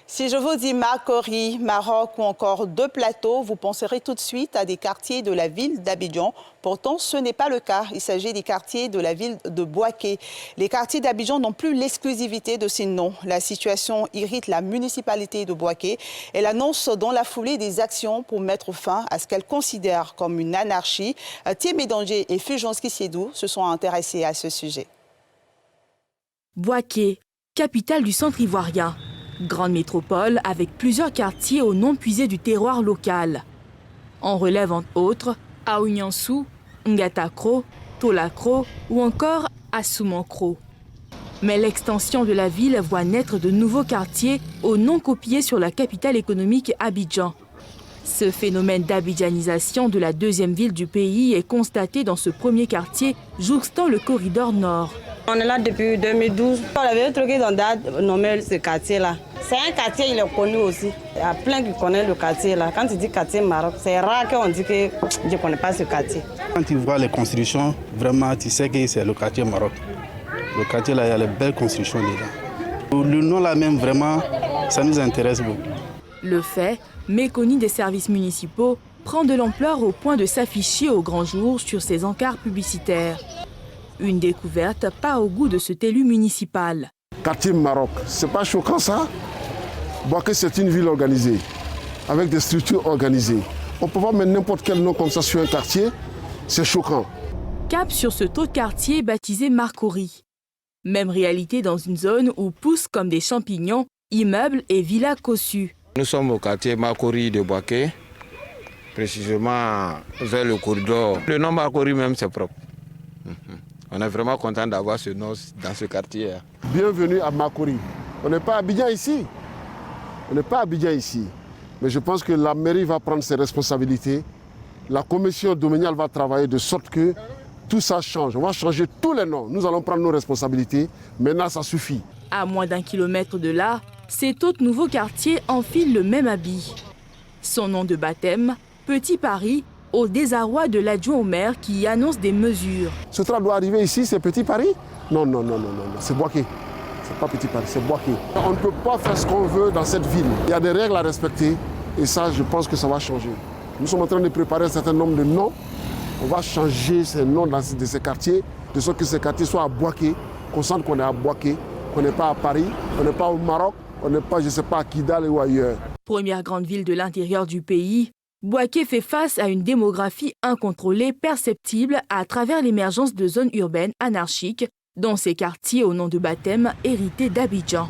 Si je vous dis Makori, Maroc ou encore deux plateaux, vous penserez tout de suite à des quartiers de la ville d'Abidjan. Pourtant, ce n'est pas le cas. Il s'agit des quartiers de la ville de Bouaké. Les quartiers d'Abidjan n'ont plus l'exclusivité de ces noms. La situation irrite la municipalité de Bouaké. Elle annonce dans la foulée des actions pour mettre fin à ce qu'elle considère comme une anarchie. Thiemé Danger et Fulgence Siedou se sont intéressés à ce sujet. Bouaké, capitale du centre ivoirien. Grande métropole avec plusieurs quartiers au nom puisé du terroir local. En relève entre autres Aounyansou, Ngatakro, Tolakro ou encore Assoumankro. Mais l'extension de la ville voit naître de nouveaux quartiers au nom copié sur la capitale économique Abidjan. Ce phénomène d'abidjanisation de la deuxième ville du pays est constaté dans ce premier quartier jouxtant le corridor nord. On est là depuis 2012. On avait un truc dans nommé ce quartier-là. C'est un quartier, il est connu aussi. Il y a plein qui connaissent le quartier là. Quand tu dis quartier Maroc, c'est rare qu'on dit que je ne connais pas ce quartier. Quand tu vois les constructions, vraiment tu sais que c'est le quartier Maroc. Le quartier là, il y a les belles constructions dedans. Le nom là même, vraiment, ça nous intéresse beaucoup. Le fait, méconnu des services municipaux, prend de l'ampleur au point de s'afficher au grand jour sur ces encarts publicitaires. Une découverte pas au goût de cet élu municipal. Quartier Maroc, c'est pas choquant ça? Bouaké, c'est une ville organisée, avec des structures organisées. On ne peut pas mettre n'importe quel nom comme ça sur un quartier, c'est choquant. Cap sur ce taux de quartier baptisé Makori. Même réalité dans une zone où poussent comme des champignons, immeubles et villas cossues. Nous sommes au quartier Makori de Bouaké, précisément vers le corridor. Le nom Makori même, c'est propre. On est vraiment content d'avoir ce nom dans ce quartier. Bienvenue à Makori. On n'est pas à Abidjan ici. On n'est pas à Abidjan ici. Mais je pense que la mairie va prendre ses responsabilités. La commission domaniale va travailler de sorte que tout ça change. On va changer tous les noms. Nous allons prendre nos responsabilités. Maintenant, ça suffit. À moins d'1 kilomètre de là, cet autre nouveau quartier enfile le même habit. Son nom de baptême, Petit Paris, au désarroi de l'adjoint au maire qui y annonce des mesures. Ce train doit arriver ici, c'est Petit Paris? Non, non, non, non, non, c'est Bouaké. C'est pas Petit Paris, c'est Bouaké. On ne peut pas faire ce qu'on veut dans cette ville. Il y a des règles à respecter et ça, je pense que ça va changer. Nous sommes en train de préparer un certain nombre de noms. On va changer ces noms de ces quartiers, de sorte que ces quartiers soient à Bouaké, qu'on sente qu'on est à Bouaké, qu'on n'est pas à Paris, on n'est pas au Maroc, on n'est pas, je ne sais pas, à Kidal ou ailleurs. Première grande ville de l'intérieur du pays, Bouaké fait face à une démographie incontrôlée perceptible à travers l'émergence de zones urbaines anarchiques, dans ces quartiers au nom de baptême hérités d'Abidjan.